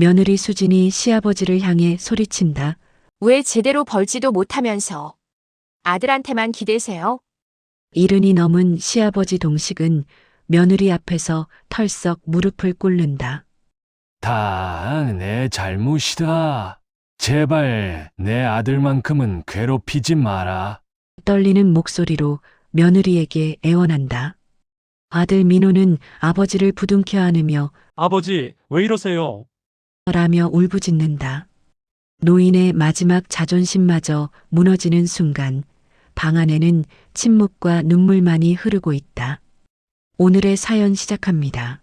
며느리 수진이 시아버지를 향해 소리친다. 왜 제대로 벌지도 못하면서 아들한테만 기대세요? 이른이 넘은 시아버지 동식은 며느리 앞에서 털썩 무릎을 꿇는다. 다 내 잘못이다. 제발 내 아들만큼은 괴롭히지 마라. 떨리는 목소리로 며느리에게 애원한다. 아들 민호는 아버지를 부둥켜 안으며 아버지, 왜 이러세요? 라며 울부짖는다. 노인의 마지막 자존심마저 무너지는 순간 방 안에는 침묵과 눈물만이 흐르고 있다. 오늘의 사연 시작합니다.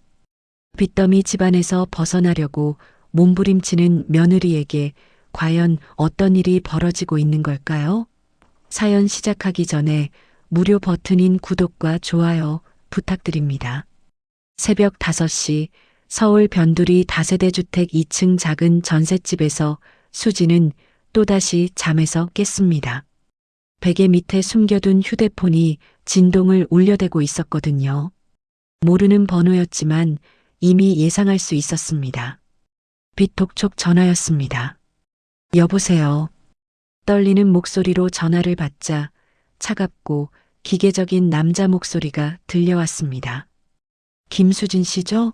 빚더미 집안에서 벗어나려고 몸부림치는 며느리에게 과연 어떤 일이 벌어지고 있는 걸까요? 사연 시작하기 전에 무료 버튼인 구독과 좋아요 부탁드립니다. 새벽 5시 서울 변두리 다세대 주택 2층 작은 전셋집에서 수지는 또다시 잠에서 깼습니다. 베개 밑에 숨겨둔 휴대폰이 진동을 울려대고 있었거든요. 모르는 번호였지만 이미 예상할 수 있었습니다. 빚독촉 전화였습니다. 여보세요. 떨리는 목소리로 전화를 받자 차갑고 기계적인 남자 목소리가 들려왔습니다. 김수진 씨죠?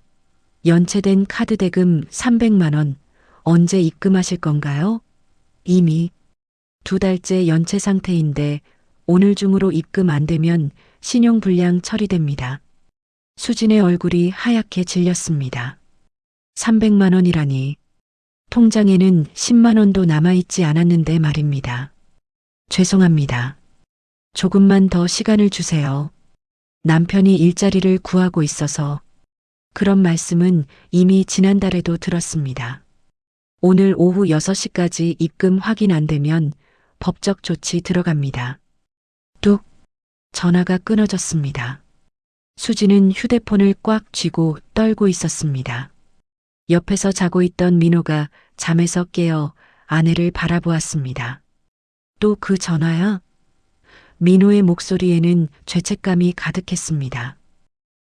연체된 카드 대금 300만 원 언제 입금하실 건가요? 이미 2달째 연체 상태인데 오늘 중으로 입금 안 되면 신용불량 처리됩니다. 수진의 얼굴이 하얗게 질렸습니다. 300만 원이라니. 통장에는 10만 원도 남아있지 않았는데 말입니다. 죄송합니다. 조금만 더 시간을 주세요. 남편이 일자리를 구하고 있어서. 그런 말씀은 이미 지난달에도 들었습니다. 오늘 오후 6시까지 입금 확인 안 되면 법적 조치 들어갑니다. 뚝. 전화가 끊어졌습니다. 수지는 휴대폰을 꽉 쥐고 떨고 있었습니다. 옆에서 자고 있던 민호가 잠에서 깨어 아내를 바라보았습니다. 또 그 전화야? 민호의 목소리에는 죄책감이 가득했습니다.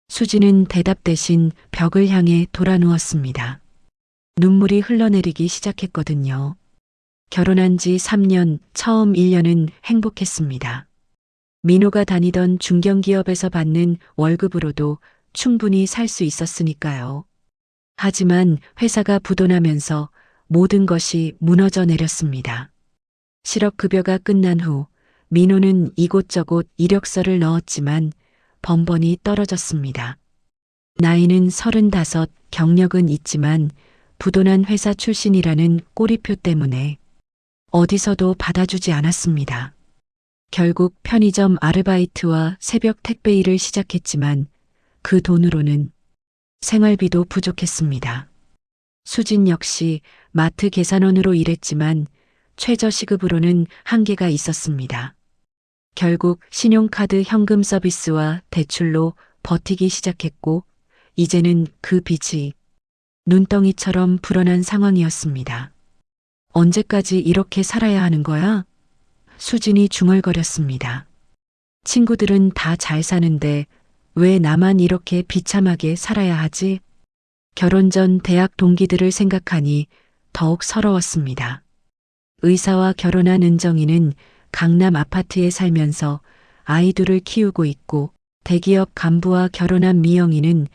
수지는 대답 대신 벽을 향해 돌아 누웠습니다. 눈물이 흘러내리기 시작했거든요. 결혼한 지 3년, 처음 1년은 행복했습니다. 민호가 다니던 중견기업에서 받는 월급으로도 충분히 살 수 있었으니까요. 하지만 회사가 부도나면서 모든 것이 무너져 내렸습니다. 실업급여가 끝난 후 민호는 이곳저곳 이력서를 넣었지만 번번이 떨어졌습니다. 나이는 35, 경력은 있지만 부도난 회사 출신이라는 꼬리표 때문에 어디서도 받아주지 않았습니다. 결국 편의점 아르바이트와 새벽 택배 일을 시작했지만 그 돈으로는 생활비도 부족했습니다. 수진 역시 마트 계산원으로 일했지만 최저시급으로는 한계가 있었습니다. 결국 신용카드 현금 서비스와 대출로 버티기 시작했고 이제는 그 빚이 눈덩이처럼 불어난 상황이었습니다. 언제까지 이렇게 살아야 하는 거야? 수진이 중얼거렸습니다. 친구들은 다 잘 사는데 왜 나만 이렇게 비참하게 살아야 하지? 결혼 전 대학 동기들을 생각하니 더욱 서러웠습니다. 의사와 결혼한 은정이는 강남 아파트에 살면서 아이 둘을 키우고 있고 대기업 간부와 결혼한 미영이는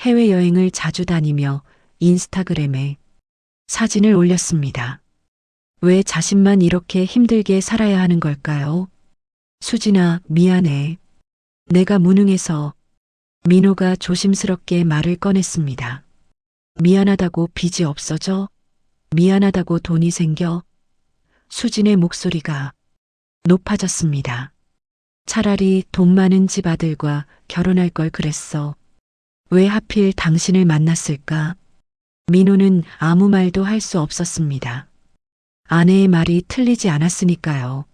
해외여행을 자주 다니며 인스타그램에 사진을 올렸습니다. 왜 자신만 이렇게 힘들게 살아야 하는 걸까요? 수진아, 미안해. 내가 무능해서. 민호가 조심스럽게 말을 꺼냈습니다. 미안하다고 빚이 없어져? 미안하다고 돈이 생겨? 수진의 목소리가 높아졌습니다. 차라리 돈 많은 집 아들과 결혼할 걸 그랬어. 왜 하필 당신을 만났을까? 민호는 아무 말도 할 수 없었습니다. 아내의 말이 틀리지 않았으니까요.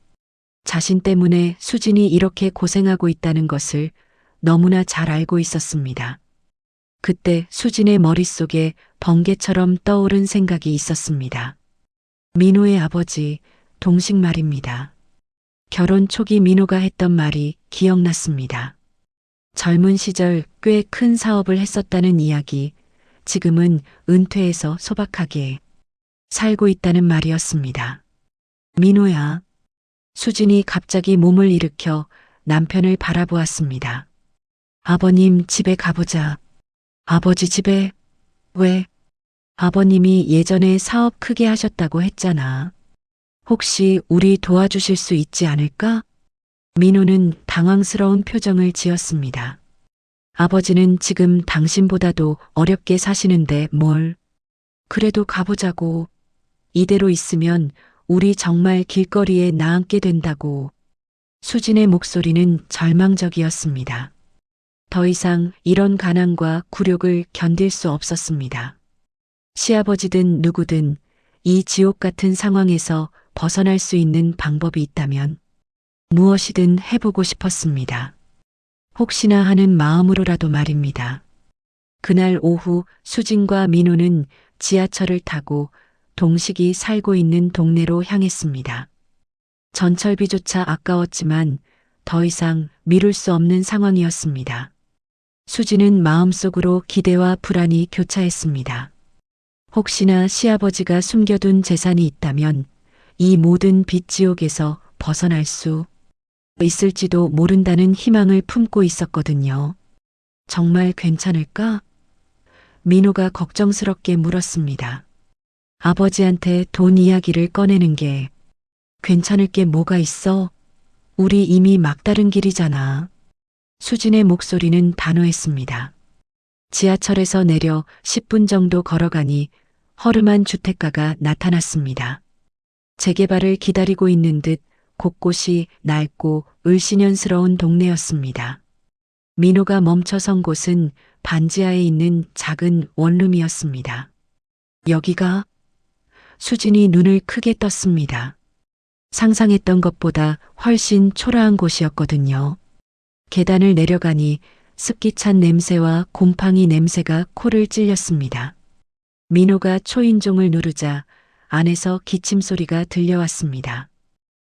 자신 때문에 수진이 이렇게 고생하고 있다는 것을 너무나 잘 알고 있었습니다. 그때 수진의 머릿속에 번개처럼 떠오른 생각이 있었습니다. 민호의 아버지, 동식 말입니다. 결혼 초기 민호가 했던 말이 기억났습니다. 젊은 시절 꽤 큰 사업을 했었다는 이야기, 지금은 은퇴해서 소박하게 살고 있다는 말이었습니다. 민호야. 수진이 갑자기 몸을 일으켜 남편을 바라보았습니다. 아버님 집에 가보자. 아버지 집에? 왜? 아버님이 예전에 사업 크게 하셨다고 했잖아. 혹시 우리 도와주실 수 있지 않을까? 민호는 당황스러운 표정을 지었습니다. 아버지는 지금 당신보다도 어렵게 사시는데 뭘? 그래도 가보자고. 이대로 있으면 우리 정말 길거리에 나앉게 된다고. 수진의 목소리는 절망적이었습니다. 더 이상 이런 가난과 굴욕을 견딜 수 없었습니다. 시아버지든 누구든 이 지옥 같은 상황에서 벗어날 수 있는 방법이 있다면 무엇이든 해보고 싶었습니다. 혹시나 하는 마음으로라도 말입니다. 그날 오후 수진과 민호는 지하철을 타고 동식이 살고 있는 동네로 향했습니다. 전철비조차 아까웠지만 더 이상 미룰 수 없는 상황이었습니다. 수진은 마음속으로 기대와 불안이 교차했습니다. 혹시나 시아버지가 숨겨둔 재산이 있다면 이 모든 빚지옥에서 벗어날 수 있을지도 모른다는 희망을 품고 있었거든요. 정말 괜찮을까? 민호가 걱정스럽게 물었습니다. 아버지한테 돈 이야기를 꺼내는 게 괜찮을 게 뭐가 있어? 우리 이미 막다른 길이잖아. 수진의 목소리는 단호했습니다. 지하철에서 내려 10분 정도 걸어가니 허름한 주택가가 나타났습니다. 재개발을 기다리고 있는 듯 곳곳이 낡고 을씨년스러운 동네였습니다. 민호가 멈춰선 곳은 반지하에 있는 작은 원룸이었습니다. 여기가? 수진이 눈을 크게 떴습니다. 상상했던 것보다 훨씬 초라한 곳이었거든요. 계단을 내려가니 습기 찬 냄새와 곰팡이 냄새가 코를 찔렸습니다. 민호가 초인종을 누르자 안에서 기침 소리가 들려왔습니다.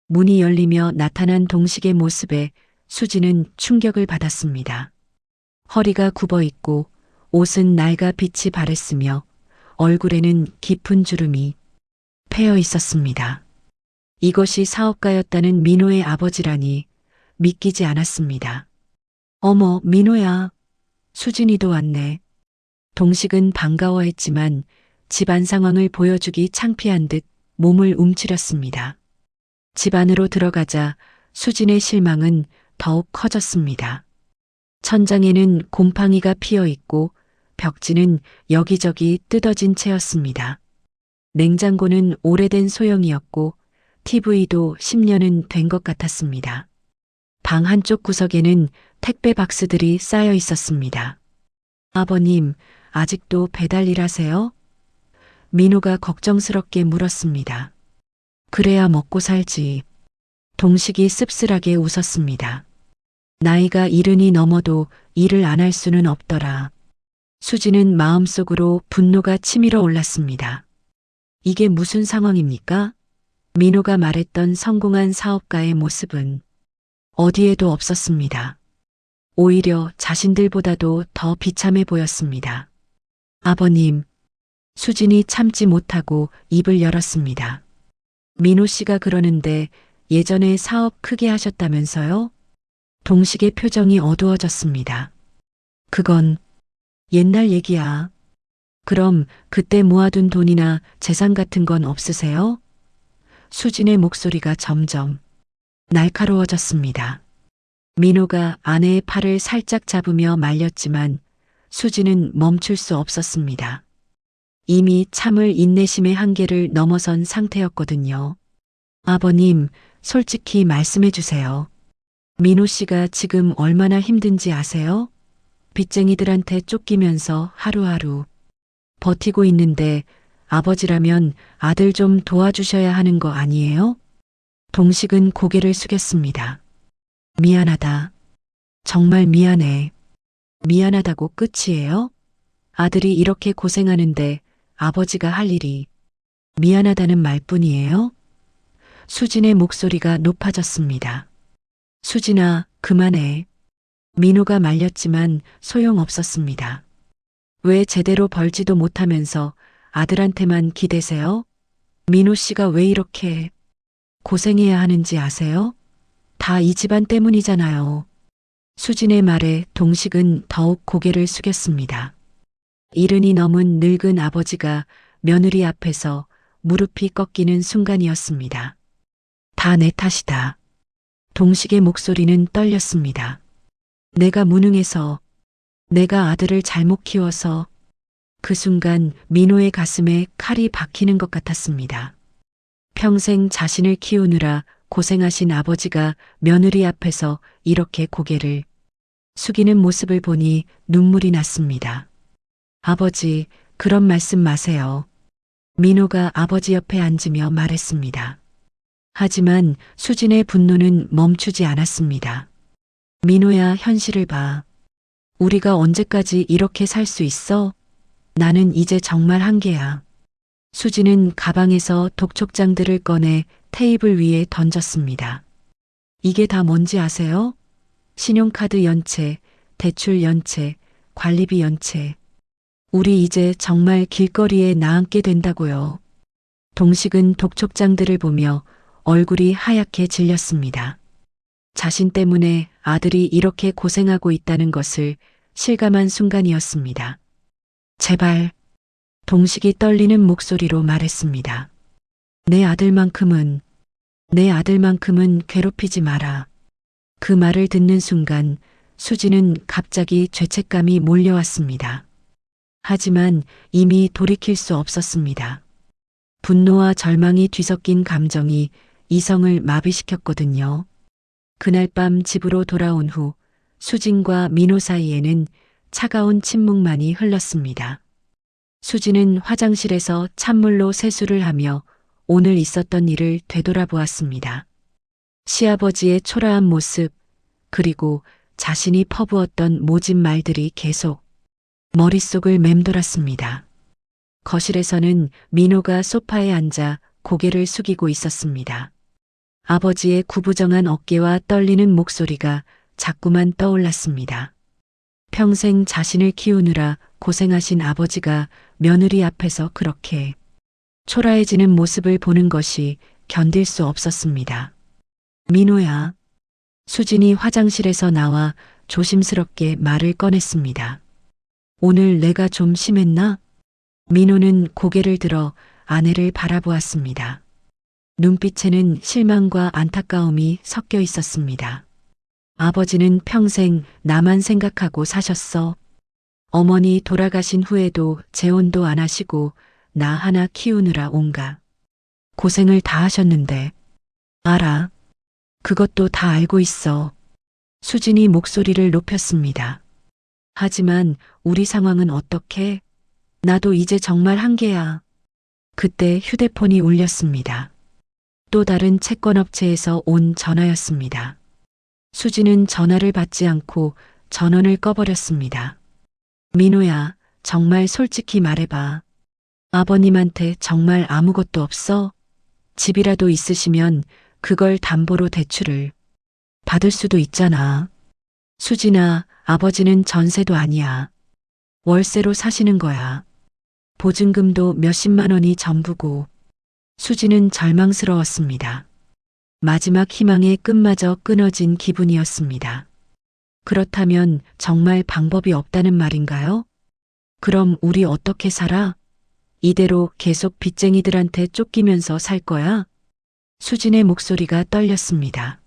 문이 열리며 나타난 동식의 모습에 수진은 충격을 받았습니다. 허리가 굽어 있고 옷은 낡아 빛이 바랬으며 얼굴에는 깊은 주름이 패여 있었습니다. 이것이 사업가였다는 민호의 아버지라니 믿기지 않았습니다. 어머, 민호야. 수진이도 왔네. 동식은 반가워했지만 집안 상황을 보여주기 창피한 듯 몸을 움츠렸습니다. 집 안으로 들어가자 수진의 실망은 더욱 커졌습니다. 천장에는 곰팡이가 피어 있고 벽지는 여기저기 뜯어진 채였습니다. 냉장고는 오래된 소형이었고 TV도 10년은 된 것 같았습니다. 방 한쪽 구석에는 택배 박스들이 쌓여 있었습니다. 아버님, 아직도 배달 일하세요? 민호가 걱정스럽게 물었습니다. 그래야 먹고 살지. 동식이 씁쓸하게 웃었습니다. 나이가 70이 넘어도 일을 안 할 수는 없더라. 수지는 마음속으로 분노가 치밀어 올랐습니다. 이게 무슨 상황입니까? 민호가 말했던 성공한 사업가의 모습은 어디에도 없었습니다. 오히려 자신들보다도 더 비참해 보였습니다. 아버님, 수진이 참지 못하고 입을 열었습니다. 민호 씨가 그러는데 예전에 사업 크게 하셨다면서요? 동식의 표정이 어두워졌습니다. 그건 옛날 얘기야. 그럼 그때 모아둔 돈이나 재산 같은 건 없으세요? 수진의 목소리가 점점 날카로워졌습니다. 민호가 아내의 팔을 살짝 잡으며 말렸지만 수진은 멈출 수 없었습니다. 이미 참을 인내심의 한계를 넘어선 상태였거든요. 아버님, 솔직히 말씀해 주세요. 민호 씨가 지금 얼마나 힘든지 아세요? 빚쟁이들한테 쫓기면서 하루하루 버티고 있는데 아버지라면 아들 좀 도와주셔야 하는 거 아니에요? 동식은 고개를 숙였습니다. 미안하다. 정말 미안해. 미안하다고 끝이에요? 아들이 이렇게 고생하는데 아버지가 할 일이 미안하다는 말뿐이에요? 수진의 목소리가 높아졌습니다. 수진아, 그만해. 민호가 말렸지만 소용없었습니다. 왜 제대로 벌지도 못하면서 아들한테만 기대세요? 민호 씨가 왜 이렇게 고생해야 하는지 아세요? 다 이 집안 때문이잖아요. 수진의 말에 동식은 더욱 고개를 숙였습니다. 이른이 넘은 늙은 아버지가 며느리 앞에서 무릎이 꺾이는 순간이었습니다. 다 내 탓이다. 동식의 목소리는 떨렸습니다. 내가 무능해서, 내가 아들을 잘못 키워서. 그 순간 민호의 가슴에 칼이 박히는 것 같았습니다. 평생 자신을 키우느라 고생하신 아버지가 며느리 앞에서 이렇게 고개를 숙이는 모습을 보니 눈물이 났습니다. 아버지, 그런 말씀 마세요. 민호가 아버지 옆에 앉으며 말했습니다. 하지만 수진의 분노는 멈추지 않았습니다. 민호야, 현실을 봐. 우리가 언제까지 이렇게 살 수 있어? 나는 이제 정말 한계야. 수진은 가방에서 독촉장들을 꺼내 테이블 위에 던졌습니다. 이게 다 뭔지 아세요? 신용카드 연체, 대출 연체, 관리비 연체. 우리 이제 정말 길거리에 나앉게 된다고요. 동식은 독촉장들을 보며 얼굴이 하얗게 질렸습니다. 자신 때문에 아들이 이렇게 고생하고 있다는 것을 실감한 순간이었습니다. 제발, 동식이 떨리는 목소리로 말했습니다. 내 아들만큼은 괴롭히지 마라. 그 말을 듣는 순간 수지는 갑자기 죄책감이 몰려왔습니다. 하지만 이미 돌이킬 수 없었습니다. 분노와 절망이 뒤섞인 감정이 이성을 마비시켰거든요. 그날 밤 집으로 돌아온 후 수진과 민호 사이에는 차가운 침묵만이 흘렀습니다. 수진은 화장실에서 찬물로 세수를 하며 오늘 있었던 일을 되돌아보았습니다. 시아버지의 초라한 모습, 그리고 자신이 퍼부었던 모진 말들이 계속 머릿속을 맴돌았습니다. 거실에서는 민호가 소파에 앉아 고개를 숙이고 있었습니다. 아버지의 구부정한 어깨와 떨리는 목소리가 자꾸만 떠올랐습니다. 평생 자신을 키우느라 고생하신 아버지가 며느리 앞에서 그렇게 초라해지는 모습을 보는 것이 견딜 수 없었습니다. 민호야. 수진이 화장실에서 나와 조심스럽게 말을 꺼냈습니다. 오늘 내가 좀 심했나? 민호는 고개를 들어 아내를 바라보았습니다. 눈빛에는 실망과 안타까움이 섞여 있었습니다. 아버지는 평생 나만 생각하고 사셨어. 어머니 돌아가신 후에도 재혼도 안 하시고 나 하나 키우느라 온갖 고생을 다 하셨는데. 알아. 그것도 다 알고 있어. 수진이 목소리를 높였습니다. 하지만 우리 상황은 어떻게? 나도 이제 정말 한계야. 그때 휴대폰이 울렸습니다. 또 다른 채권업체에서 온 전화였습니다. 수진은 전화를 받지 않고 전원을 꺼버렸습니다. 민호야, 정말 솔직히 말해봐. 아버님한테 정말 아무것도 없어? 집이라도 있으시면 그걸 담보로 대출을 받을 수도 있잖아. 수진아, 아버지는 전세도 아니야. 월세로 사시는 거야. 보증금도 몇십만 원이 전부고. 수진은 절망스러웠습니다. 마지막 희망의 끈마저 끊어진 기분이었습니다. 그렇다면 정말 방법이 없다는 말인가요? 그럼 우리 어떻게 살아? 이대로 계속 빚쟁이들한테 쫓기면서 살 거야? 수진의 목소리가 떨렸습니다.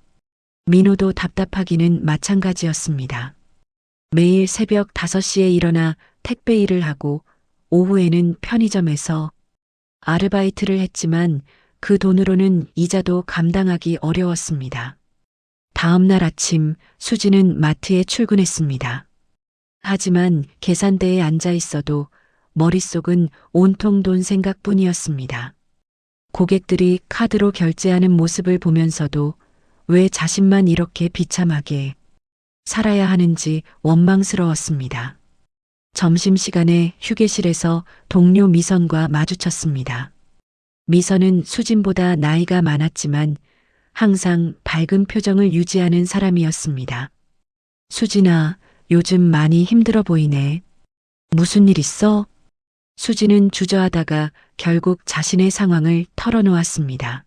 민호도 답답하기는 마찬가지였습니다. 매일 새벽 5시에 일어나 택배 일을 하고 오후에는 편의점에서 아르바이트를 했지만 그 돈으로는 이자도 감당하기 어려웠습니다. 다음 날 아침 수지는 마트에 출근했습니다. 하지만 계산대에 앉아 있어도 머릿속은 온통 돈 생각뿐이었습니다. 고객들이 카드로 결제하는 모습을 보면서도 왜 자신만 이렇게 비참하게 살아야 하는지 원망스러웠습니다. 점심시간에 휴게실에서 동료 미선과 마주쳤습니다. 미선은 수진보다 나이가 많았지만 항상 밝은 표정을 유지하는 사람이었습니다. 수진아, 요즘 많이 힘들어 보이네. 무슨 일 있어? 수지는 주저하다가 결국 자신의 상황을 털어놓았습니다.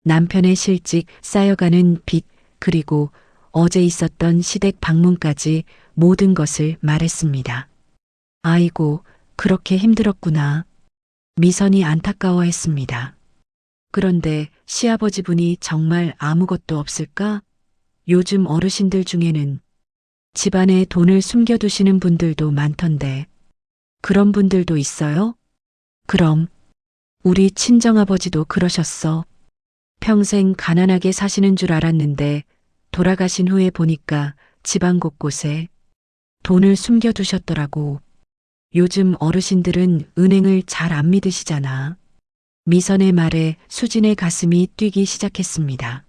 남편의 실직, 쌓여가는 빚, 그리고 어제 있었던 시댁 방문까지 모든 것을 말했습니다. 아이고, 그렇게 힘들었구나. 미선이 안타까워했습니다. 그런데 시아버지 분이 정말 아무것도 없을까? 요즘 어르신들 중에는 집안에 돈을 숨겨두시는 분들도 많던데 그런 분들도 있어요? 그럼 우리 친정아버지도 그러셨어. 평생 가난하게 사시는 줄 알았는데 돌아가신 후에 보니까 집안 곳곳에 돈을 숨겨두셨더라고. 요즘 어르신들은 은행을 잘 안 믿으시잖아. 미선의 말에 수진의 가슴이 뛰기 시작했습니다.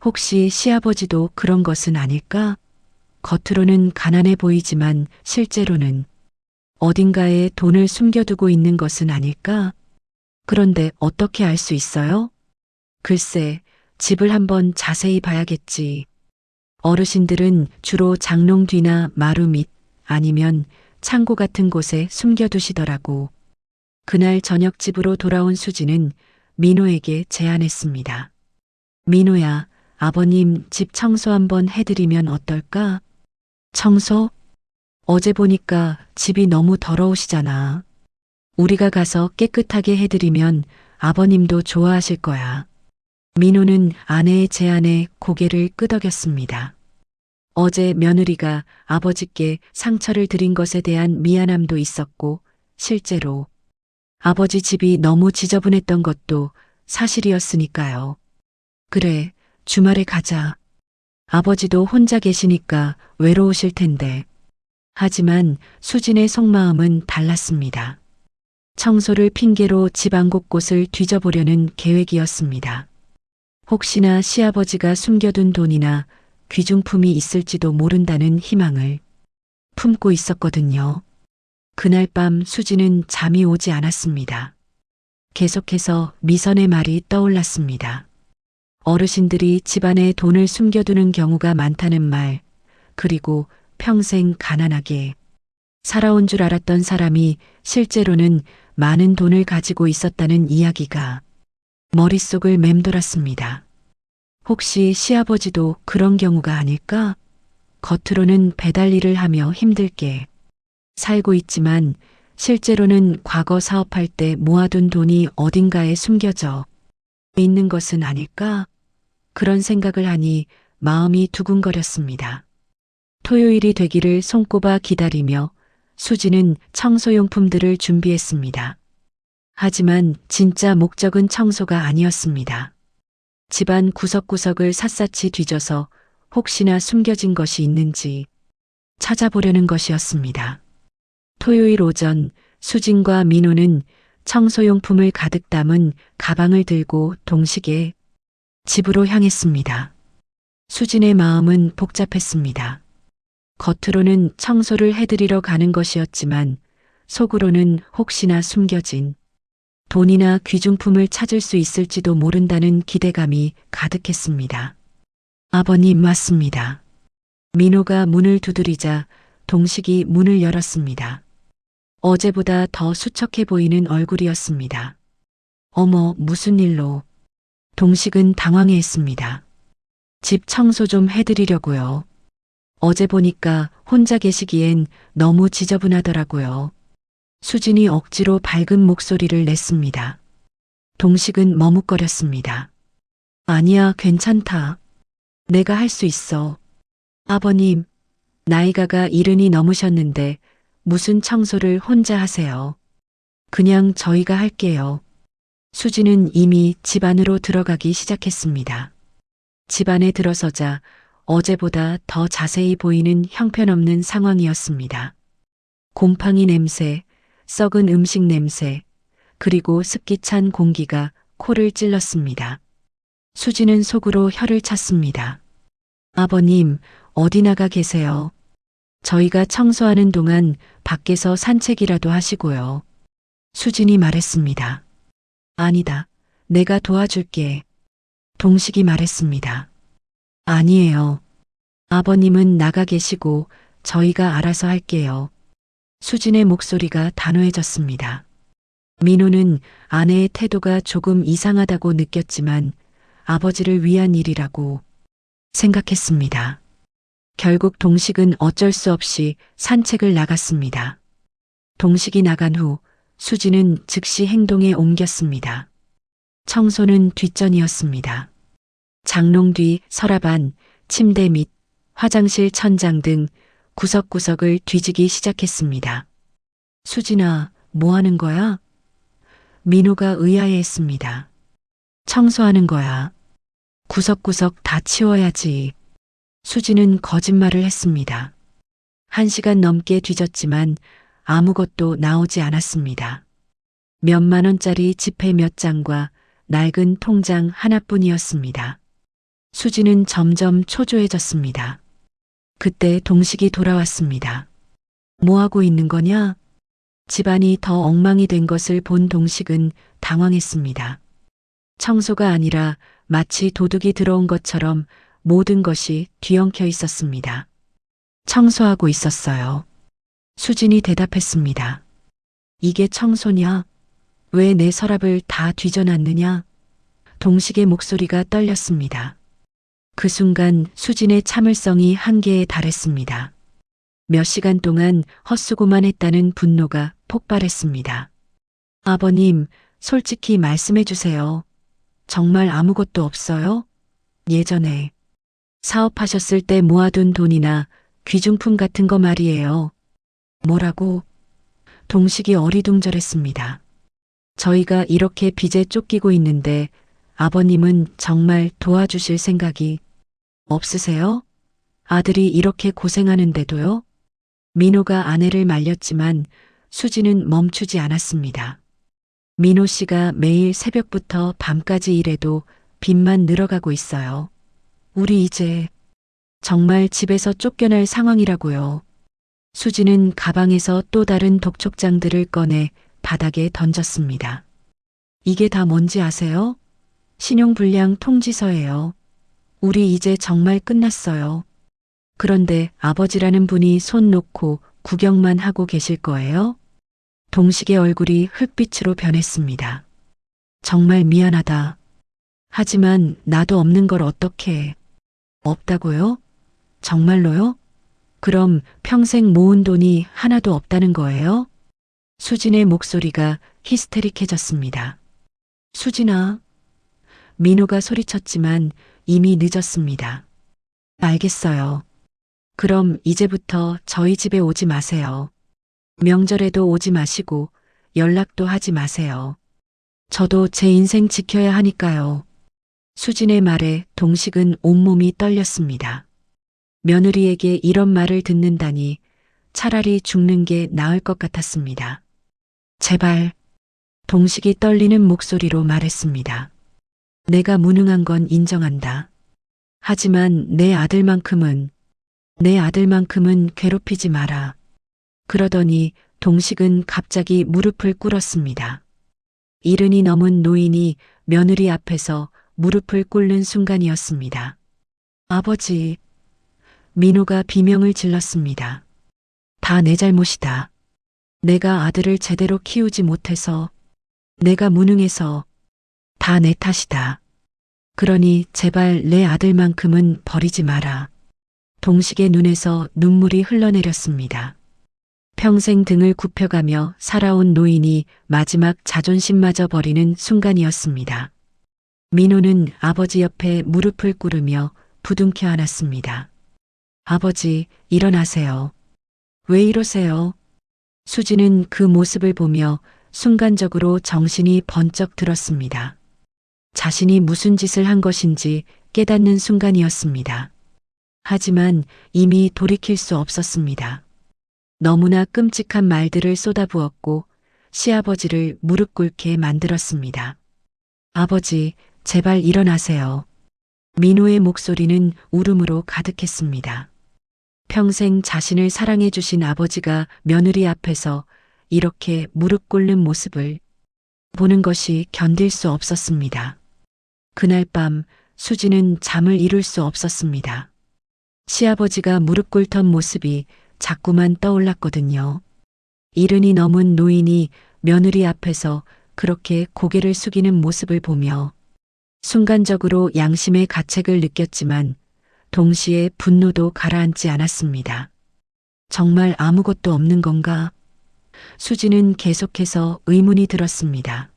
혹시 시아버지도 그런 것은 아닐까? 겉으로는 가난해 보이지만 실제로는 어딘가에 돈을 숨겨두고 있는 것은 아닐까? 그런데 어떻게 알 수 있어요? 글쎄, 집을 한번 자세히 봐야겠지. 어르신들은 주로 장롱 뒤나 마루 밑 아니면 창고 같은 곳에 숨겨두시더라고. 그날 저녁 집으로 돌아온 수지는 민호에게 제안했습니다. 민호야, 아버님 집 청소 한번 해드리면 어떨까? 청소? 어제 보니까 집이 너무 더러우시잖아. 우리가 가서 깨끗하게 해드리면 아버님도 좋아하실 거야. 민호는 아내의 제안에 고개를 끄덕였습니다. 어제 며느리가 아버지께 상처를 드린 것에 대한 미안함도 있었고 실제로 아버지 집이 너무 지저분했던 것도 사실이었으니까요. 그래, 주말에 가자. 아버지도 혼자 계시니까 외로우실 텐데. 하지만 수진의 속마음은 달랐습니다. 청소를 핑계로 집안 곳곳을 뒤져보려는 계획이었습니다. 혹시나 시아버지가 숨겨둔 돈이나 귀중품이 있을지도 모른다는 희망을 품고 있었거든요. 그날 밤 수지는 잠이 오지 않았습니다. 계속해서 미선의 말이 떠올랐습니다. 어르신들이 집안에 돈을 숨겨두는 경우가 많다는 말, 그리고 평생 가난하게 살아온 줄 알았던 사람이 실제로는 많은 돈을 가지고 있었다는 이야기가 머릿속을 맴돌았습니다. 혹시 시아버지도 그런 경우가 아닐까? 겉으로는 배달 일을 하며 힘들게 살고 있지만 실제로는 과거 사업할 때 모아둔 돈이 어딘가에 숨겨져 있는 것은 아닐까? 그런 생각을 하니 마음이 두근거렸습니다. 토요일이 되기를 손꼽아 기다리며 수지는 청소용품들을 준비했습니다. 하지만 진짜 목적은 청소가 아니었습니다. 집안 구석구석을 샅샅이 뒤져서 혹시나 숨겨진 것이 있는지 찾아보려는 것이었습니다. 토요일 오전 수진과 민호는 청소용품을 가득 담은 가방을 들고 동시에 집으로 향했습니다. 수진의 마음은 복잡했습니다. 겉으로는 청소를 해드리러 가는 것이었지만 속으로는 혹시나 숨겨진 돈이나 귀중품을 찾을 수 있을지도 모른다는 기대감이 가득했습니다. 아버님 왔습니다. 민호가 문을 두드리자 동식이 문을 열었습니다. 어제보다 더 수척해 보이는 얼굴이었습니다. 어머, 무슨 일로? 동식은 당황해했습니다. 집 청소 좀 해드리려고요. 어제 보니까 혼자 계시기엔 너무 지저분하더라고요. 수진이 억지로 밝은 목소리를 냈습니다. 동식은 머뭇거렸습니다. 아니야, 괜찮다. 내가 할 수 있어. 아버님, 나이가가 70이 넘으셨는데 무슨 청소를 혼자 하세요. 그냥 저희가 할게요. 수진은 이미 집 안으로 들어가기 시작했습니다. 집 안에 들어서자 어제보다 더 자세히 보이는 형편없는 상황이었습니다. 곰팡이 냄새, 썩은 음식 냄새, 그리고 습기 찬 공기가 코를 찔렀습니다. 수지는 속으로 혀를 찼습니다. 아버님, 어디 나가 계세요? 저희가 청소하는 동안 밖에서 산책이라도 하시고요. 수진이 말했습니다. 아니다. 내가 도와줄게. 동식이 말했습니다. 아니에요. 아버님은 나가 계시고 저희가 알아서 할게요. 수진의 목소리가 단호해졌습니다. 민호는 아내의 태도가 조금 이상하다고 느꼈지만 아버지를 위한 일이라고 생각했습니다. 결국 동식은 어쩔 수 없이 산책을 나갔습니다. 동식이 나간 후 수진은 즉시 행동에 옮겼습니다. 청소는 뒷전이었습니다. 장롱 뒤 서랍 안, 침대 밑, 화장실 천장 등 구석구석을 뒤지기 시작했습니다. 수진아, 뭐 하는 거야? 민호가 의아해했습니다. 청소하는 거야. 구석구석 다 치워야지. 수진은 거짓말을 했습니다. 1시간 넘게 뒤졌지만 아무것도 나오지 않았습니다. 몇만 원짜리 지폐 몇 장과 낡은 통장 하나뿐이었습니다. 수진은 점점 초조해졌습니다. 그때 동식이 돌아왔습니다. 뭐 하고 있는 거냐? 집안이 더 엉망이 된 것을 본 동식은 당황했습니다. 청소가 아니라 마치 도둑이 들어온 것처럼 모든 것이 뒤엉켜 있었습니다. 청소하고 있었어요. 수진이 대답했습니다. 이게 청소냐? 왜 내 서랍을 다 뒤져놨느냐? 동식의 목소리가 떨렸습니다. 그 순간 수진의 참을성이 한계에 달했습니다. 몇 시간 동안 헛수고만 했다는 분노가 폭발했습니다. 아버님, 솔직히 말씀해 주세요. 정말 아무것도 없어요? 예전에 사업하셨을 때 모아둔 돈이나 귀중품 같은 거 말이에요. 뭐라고? 동식이 어리둥절했습니다. 저희가 이렇게 빚에 쫓기고 있는데 아버님은 정말 도와주실 생각이 없으세요? 아들이 이렇게 고생하는데도요? 민호가 아내를 말렸지만 수지는 멈추지 않았습니다. 민호 씨가 매일 새벽부터 밤까지 일해도 빚만 늘어가고 있어요. 우리 이제 정말 집에서 쫓겨날 상황이라고요. 수지는 가방에서 또 다른 독촉장들을 꺼내 바닥에 던졌습니다. 이게 다 뭔지 아세요? 신용불량 통지서예요. 우리 이제 정말 끝났어요. 그런데 아버지라는 분이 손 놓고 구경만 하고 계실 거예요? 동식의 얼굴이 흙빛으로 변했습니다. 정말 미안하다. 하지만 나도 없는 걸 어떻게 없다고요? 정말로요? 그럼 평생 모은 돈이 하나도 없다는 거예요? 수진의 목소리가 히스테릭해졌습니다. 수진아. 민호가 소리쳤지만 이미 늦었습니다. 알겠어요. 그럼 이제부터 저희 집에 오지 마세요. 명절에도 오지 마시고 연락도 하지 마세요. 저도 제 인생 지켜야 하니까요. 수진의 말에 동식은 온몸이 떨렸습니다. 며느리에게 이런 말을 듣는다니 차라리 죽는 게 나을 것 같았습니다. 제발, 동식이 떨리는 목소리로 말했습니다. 내가 무능한 건 인정한다. 하지만 내 아들만큼은 괴롭히지 마라. 그러더니 동식은 갑자기 무릎을 꿇었습니다. 70이 넘은 노인이 며느리 앞에서 무릎을 꿇는 순간이었습니다. 아버지, 민호가 비명을 질렀습니다. 다 내 잘못이다. 내가 아들을 제대로 키우지 못해서, 내가 무능해서 다 내 탓이다. 그러니 제발 내 아들만큼은 버리지 마라. 동식의 눈에서 눈물이 흘러내렸습니다. 평생 등을 굽혀가며 살아온 노인이 마지막 자존심마저 버리는 순간이었습니다. 민호는 아버지 옆에 무릎을 꿇으며 부둥켜 안았습니다. 아버지, 일어나세요. 왜 이러세요? 수지는 그 모습을 보며 순간적으로 정신이 번쩍 들었습니다. 자신이 무슨 짓을 한 것인지 깨닫는 순간이었습니다. 하지만 이미 돌이킬 수 없었습니다. 너무나 끔찍한 말들을 쏟아부었고 시아버지를 무릎 꿇게 만들었습니다. 아버지, 제발 일어나세요. 민호의 목소리는 울음으로 가득했습니다. 평생 자신을 사랑해 주신 아버지가 며느리 앞에서 이렇게 무릎 꿇는 모습을 보는 것이 견딜 수 없었습니다. 그날 밤 수지는 잠을 이룰 수 없었습니다. 시아버지가 무릎 꿇던 모습이 자꾸만 떠올랐거든요. 이른이 넘은 노인이 며느리 앞에서 그렇게 고개를 숙이는 모습을 보며 순간적으로 양심의 가책을 느꼈지만 동시에 분노도 가라앉지 않았습니다. 정말 아무것도 없는 건가? 수지는 계속해서 의문이 들었습니다.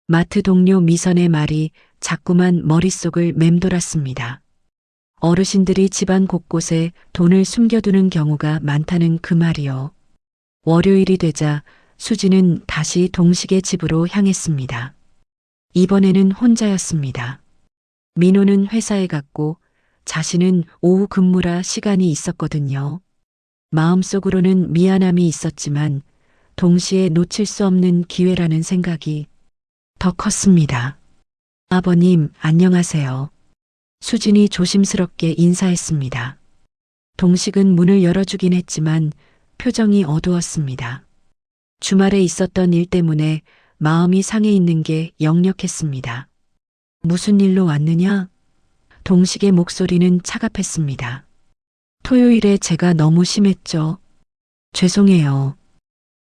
마트 동료 미선의 말이 자꾸만 머릿속을 맴돌았습니다. 어르신들이 집안 곳곳에 돈을 숨겨두는 경우가 많다는 그 말이요. 월요일이 되자 수지는 다시 동식의 집으로 향했습니다. 이번에는 혼자였습니다. 민호는 회사에 갔고 자신은 오후 근무라 시간이 있었거든요. 마음속으로는 미안함이 있었지만 동시에 놓칠 수 없는 기회라는 생각이 더 컸습니다. 아버님, 안녕하세요. 수진이 조심스럽게 인사했습니다. 동식은 문을 열어주긴 했지만 표정이 어두웠습니다. 주말에 있었던 일 때문에 마음이 상해 있는 게 역력했습니다. 무슨 일로 왔느냐? 동식의 목소리는 차갑했습니다. 토요일에 제가 너무 심했죠. 죄송해요.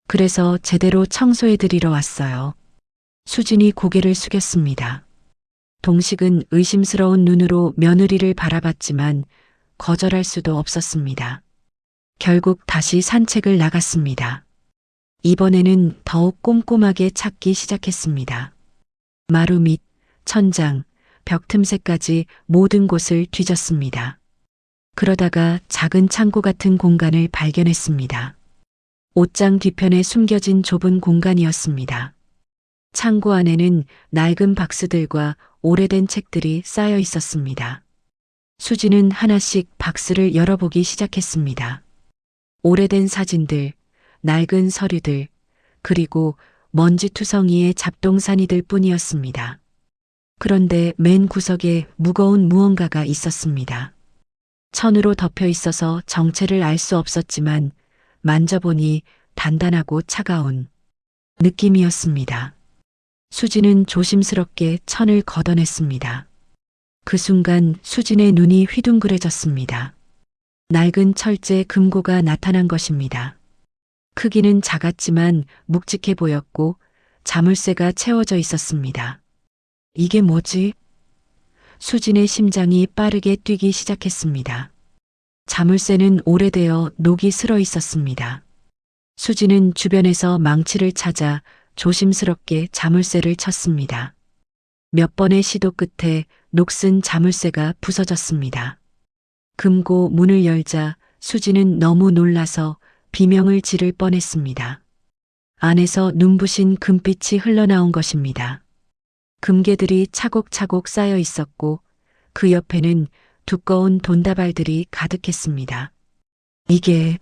그래서 제대로 청소해 드리러 왔어요. 수진이 고개를 숙였습니다. 동식은 의심스러운 눈으로 며느리를 바라봤지만 거절할 수도 없었습니다. 결국 다시 산책을 나갔습니다. 이번에는 더욱 꼼꼼하게 찾기 시작했습니다. 마루 밑, 천장, 벽 틈새까지 모든 곳을 뒤졌습니다. 그러다가 작은 창고 같은 공간을 발견했습니다. 옷장 뒤편에 숨겨진 좁은 공간이었습니다. 창고 안에는 낡은 박스들과 오래된 책들이 쌓여 있었습니다. 수지는 하나씩 박스를 열어보기 시작했습니다. 오래된 사진들, 낡은 서류들, 그리고 먼지투성이의 잡동사니들 뿐이었습니다. 그런데 맨 구석에 무거운 무언가가 있었습니다. 천으로 덮여 있어서 정체를 알 수 없었지만 만져보니 단단하고 차가운 느낌이었습니다. 수진은 조심스럽게 천을 걷어냈습니다. 그 순간 수진의 눈이 휘둥그레졌습니다. 낡은 철제 금고가 나타난 것입니다. 크기는 작았지만 묵직해 보였고 자물쇠가 채워져 있었습니다. 이게 뭐지? 수진의 심장이 빠르게 뛰기 시작했습니다. 자물쇠는 오래되어 녹이 슬어 있었습니다. 수진은 주변에서 망치를 찾아 조심스럽게 자물쇠를 쳤습니다. 몇 번의 시도 끝에 녹슨 자물쇠가 부서졌습니다. 금고 문을 열자 수진은 너무 놀라서 비명을 지를 뻔했습니다. 안에서 눈부신 금빛이 흘러나온 것입니다. 금괴들이 차곡차곡 쌓여 있었고 그 옆에는 두꺼운 돈다발들이 가득했습니다. 이게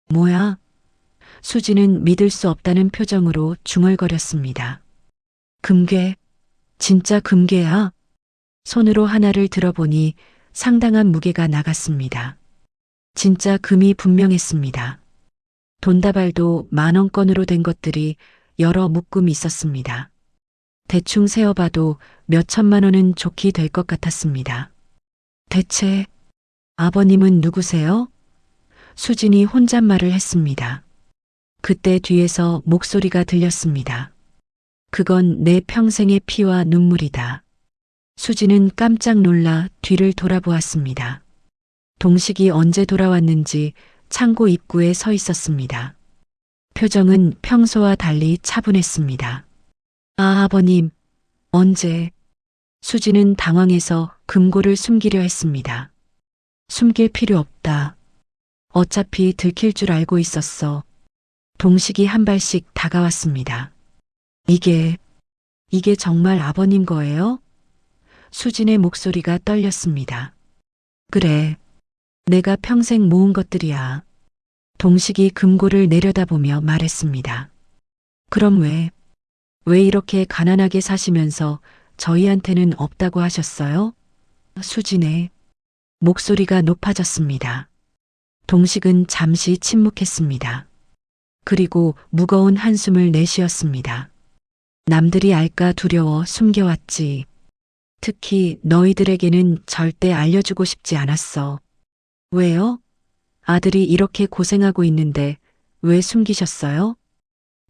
뭐야? 수지는 믿을 수 없다는 표정으로 중얼거렸습니다. 금괴? 진짜 금괴야? 손으로 하나를 들어보니 상당한 무게가 나갔습니다. 진짜 금이 분명했습니다. 돈다발도 만원권으로 된 것들이 여러 묶음 있었습니다. 대충 세어봐도 몇 천만 원은 좋게 될 것 같았습니다. 대체 아버님은 누구세요? 수진이 혼잣말을 했습니다. 그때 뒤에서 목소리가 들렸습니다. 그건 내 평생의 피와 눈물이다. 수진은 깜짝 놀라 뒤를 돌아보았습니다. 동식이 언제 돌아왔는지 창고 입구에 서 있었습니다. 표정은 평소와 달리 차분했습니다. 아, 아버님, 언제? 수지는 당황해서 금고를 숨기려 했습니다. 숨길 필요 없다. 어차피 들킬 줄 알고 있었어. 동식이 한 발씩 다가왔습니다. 이게 정말 아버님 거예요? 수진의 목소리가 떨렸습니다. 그래, 내가 평생 모은 것들이야. 동식이 금고를 내려다보며 말했습니다. 그럼 왜 이렇게 가난하게 사시면서 저희한테는 없다고 하셨어요? 수진의 목소리가 높아졌습니다. 동식은 잠시 침묵했습니다. 그리고 무거운 한숨을 내쉬었습니다. 남들이 알까 두려워 숨겨왔지. 특히 너희들에게는 절대 알려주고 싶지 않았어. 왜요? 아들이 이렇게 고생하고 있는데 왜 숨기셨어요?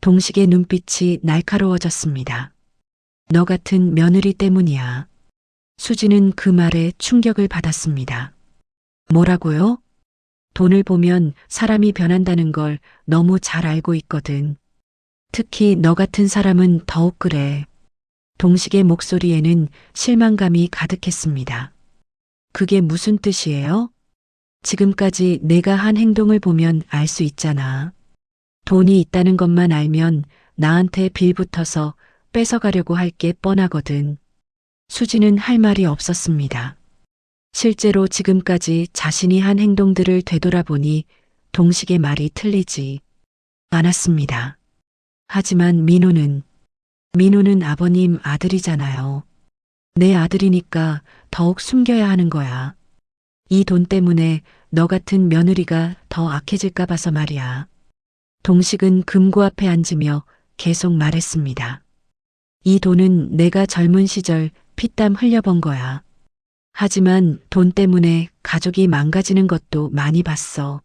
동식의 눈빛이 날카로워졌습니다. 너 같은 며느리 때문이야. 수지는 그 말에 충격을 받았습니다. 뭐라고요? 돈을 보면 사람이 변한다는 걸 너무 잘 알고 있거든. 특히 너 같은 사람은 더욱 그래. 동식의 목소리에는 실망감이 가득했습니다. 그게 무슨 뜻이에요? 지금까지 내가 한 행동을 보면 알 수 있잖아. 돈이 있다는 것만 알면 나한테 빌붙어서 뺏어가려고 할 게 뻔하거든. 수지는 할 말이 없었습니다. 실제로 지금까지 자신이 한 행동들을 되돌아보니 동식의 말이 틀리지 않았습니다. 하지만 민호는 아버님 아들이잖아요. 내 아들이니까 더욱 숨겨야 하는 거야. 이 돈 때문에 너 같은 며느리가 더 악해질까 봐서 말이야. 동식은 금고 앞에 앉으며 계속 말했습니다. 이 돈은 내가 젊은 시절 피땀 흘려번 거야. 하지만 돈 때문에 가족이 망가지는 것도 많이 봤어.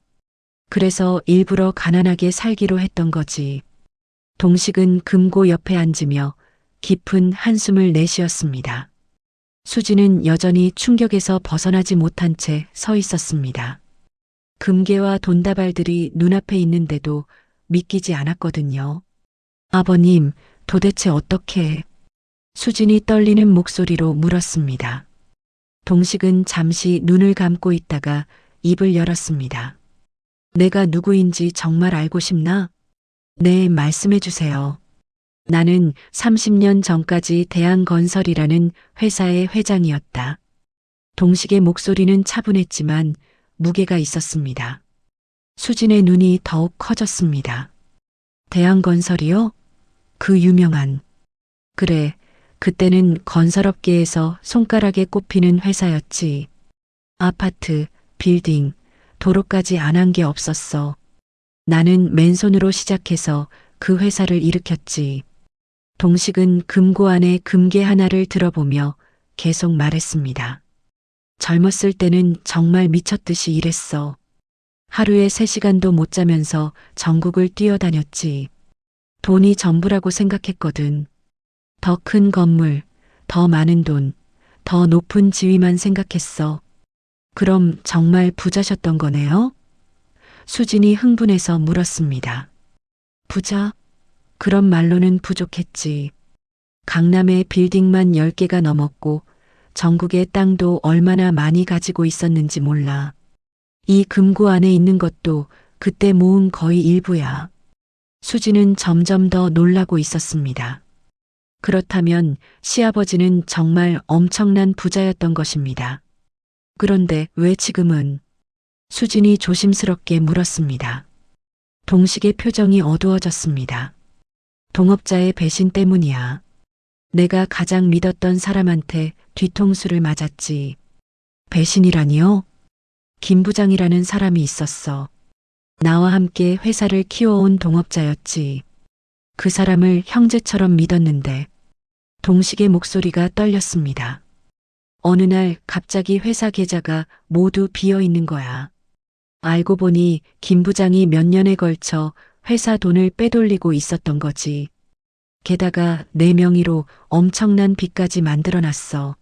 그래서 일부러 가난하게 살기로 했던 거지. 동식은 금고 옆에 앉으며 깊은 한숨을 내쉬었습니다. 수지는 여전히 충격에서 벗어나지 못한 채 서 있었습니다. 금괴와 돈다발들이 눈앞에 있는데도 믿기지 않았거든요. 아버님, 도대체 어떻게? 수진이 떨리는 목소리로 물었습니다. 동식은 잠시 눈을 감고 있다가 입을 열었습니다. 내가 누구인지 정말 알고 싶나? 네, 말씀해 주세요. 나는 30년 전까지 대한건설이라는 회사의 회장이었다. 동식의 목소리는 차분했지만 무게가 있었습니다. 수진의 눈이 더욱 커졌습니다. 대한건설이요? 그 유명한. 그래, 그때는 건설업계에서 손가락에 꼽히는 회사였지. 아파트, 빌딩, 도로까지 안 한 게 없었어. 나는 맨손으로 시작해서 그 회사를 일으켰지. 동식은 금고 안에 금괴 하나를 들어보며 계속 말했습니다. 젊었을 때는 정말 미쳤듯이 일했어. 하루에 3시간도 못 자면서 전국을 뛰어다녔지. 돈이 전부라고 생각했거든. 더 큰 건물, 더 많은 돈, 더 높은 지위만 생각했어. 그럼 정말 부자셨던 거네요? 수진이 흥분해서 물었습니다. 부자? 그런 말로는 부족했지. 강남에 빌딩만 10개가 넘었고 전국의 땅도 얼마나 많이 가지고 있었는지 몰라. 이 금고 안에 있는 것도 그때 모은 거의 일부야. 수지는 점점 더 놀라고 있었습니다. 그렇다면 시아버지는 정말 엄청난 부자였던 것입니다. 그런데 왜 지금은? 수진이 조심스럽게 물었습니다. 동식의 표정이 어두워졌습니다. 동업자의 배신 때문이야. 내가 가장 믿었던 사람한테 뒤통수를 맞았지. 배신이라니요? 김 부장이라는 사람이 있었어. 나와 함께 회사를 키워온 동업자였지. 그 사람을 형제처럼 믿었는데 동식의 목소리가 떨렸습니다. 어느 날 갑자기 회사 계좌가 모두 비어 있는 거야. 알고 보니 김 부장이 몇 년에 걸쳐 회사 돈을 빼돌리고 있었던 거지. 게다가 내 명의로 엄청난 빚까지 만들어놨어.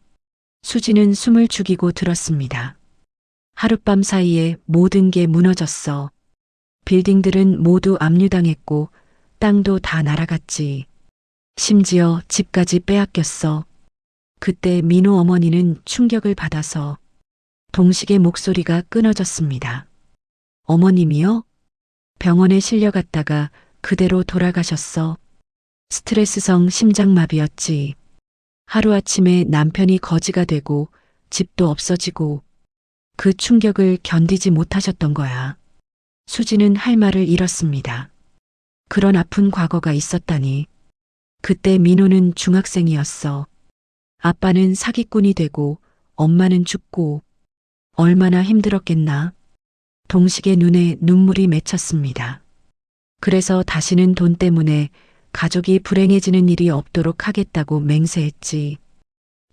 수지는 숨을 죽이고 들었습니다. 하룻밤 사이에 모든 게 무너졌어. 빌딩들은 모두 압류당했고 땅도 다 날아갔지. 심지어 집까지 빼앗겼어. 그때 민호 어머니는 충격을 받아서 동식의 목소리가 끊어졌습니다. 어머님이요? 병원에 실려갔다가 그대로 돌아가셨어. 스트레스성 심장마비였지. 하루아침에 남편이 거지가 되고 집도 없어지고 그 충격을 견디지 못하셨던 거야. 수지는 할 말을 잃었습니다. 그런 아픈 과거가 있었다니. 그때 민호는 중학생이었어. 아빠는 사기꾼이 되고 엄마는 죽고 얼마나 힘들었겠나. 동식의 눈에 눈물이 맺혔습니다. 그래서 다시는 돈 때문에 가족이 불행해지는 일이 없도록 하겠다고 맹세했지.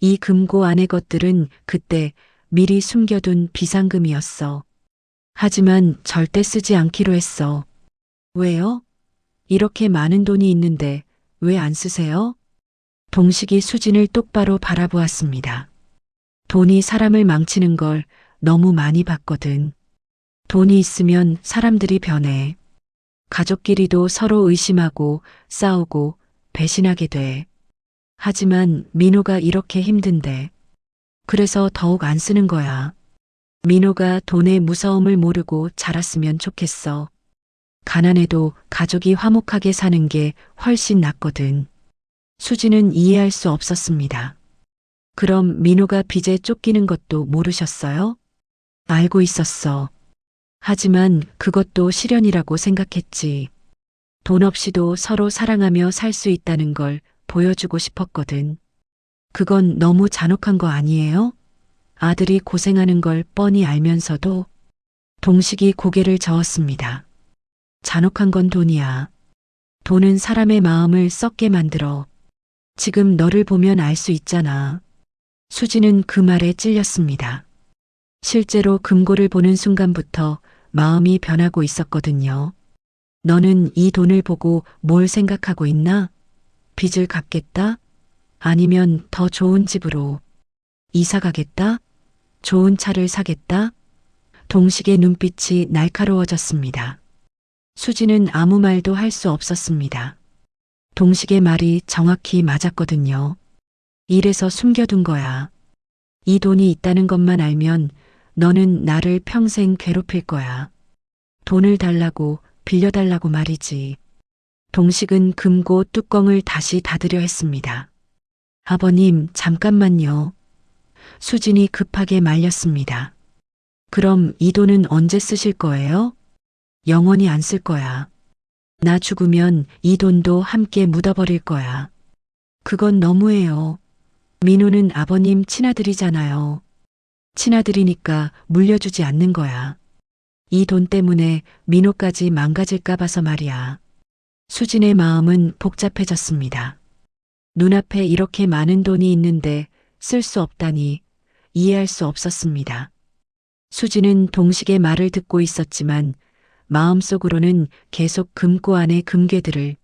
이 금고 안의 것들은 그때 미리 숨겨둔 비상금이었어. 하지만 절대 쓰지 않기로 했어. 왜요? 이렇게 많은 돈이 있는데 왜 안 쓰세요? 동식이 수진을 똑바로 바라보았습니다. 돈이 사람을 망치는 걸 너무 많이 봤거든. 돈이 있으면 사람들이 변해. 가족끼리도 서로 의심하고 싸우고 배신하게 돼. 하지만 민호가 이렇게 힘든데. 그래서 더욱 안 쓰는 거야. 민호가 돈의 무서움을 모르고 자랐으면 좋겠어. 가난해도 가족이 화목하게 사는 게 훨씬 낫거든. 수지는 이해할 수 없었습니다. 그럼 민호가 빚에 쫓기는 것도 모르셨어요? 알고 있었어. 하지만 그것도 시련이라고 생각했지. 돈 없이도 서로 사랑하며 살 수 있다는 걸 보여주고 싶었거든. 그건 너무 잔혹한 거 아니에요? 아들이 고생하는 걸 뻔히 알면서도. 동식이 고개를 저었습니다. 잔혹한 건 돈이야. 돈은 사람의 마음을 썩게 만들어. 지금 너를 보면 알 수 있잖아. 수지는 그 말에 찔렸습니다. 실제로 금고를 보는 순간부터 마음이 변하고 있었거든요. 너는 이 돈을 보고 뭘 생각하고 있나? 빚을 갚겠다? 아니면 더 좋은 집으로 이사 가겠다? 좋은 차를 사겠다? 동식의 눈빛이 날카로워졌습니다. 수지는 아무 말도 할 수 없었습니다. 동식의 말이 정확히 맞았거든요. 이래서 숨겨둔 거야. 이 돈이 있다는 것만 알면 너는 나를 평생 괴롭힐 거야. 돈을 달라고 빌려달라고 말이지. 동식은 금고 뚜껑을 다시 닫으려 했습니다. 아버님, 잠깐만요. 수진이 급하게 말렸습니다. 그럼 이 돈은 언제 쓰실 거예요? 영원히 안 쓸 거야. 나 죽으면 이 돈도 함께 묻어버릴 거야. 그건 너무해요. 민호는 아버님 친아들이잖아요. 친아들이니까 물려주지 않는 거야. 이 돈 때문에 민호까지 망가질까 봐서 말이야. 수진의 마음은 복잡해졌습니다. 눈앞에 이렇게 많은 돈이 있는데 쓸 수 없다니 이해할 수 없었습니다. 수진은 동식의 말을 듣고 있었지만 마음속으로는 계속 금고 안의 금괴들을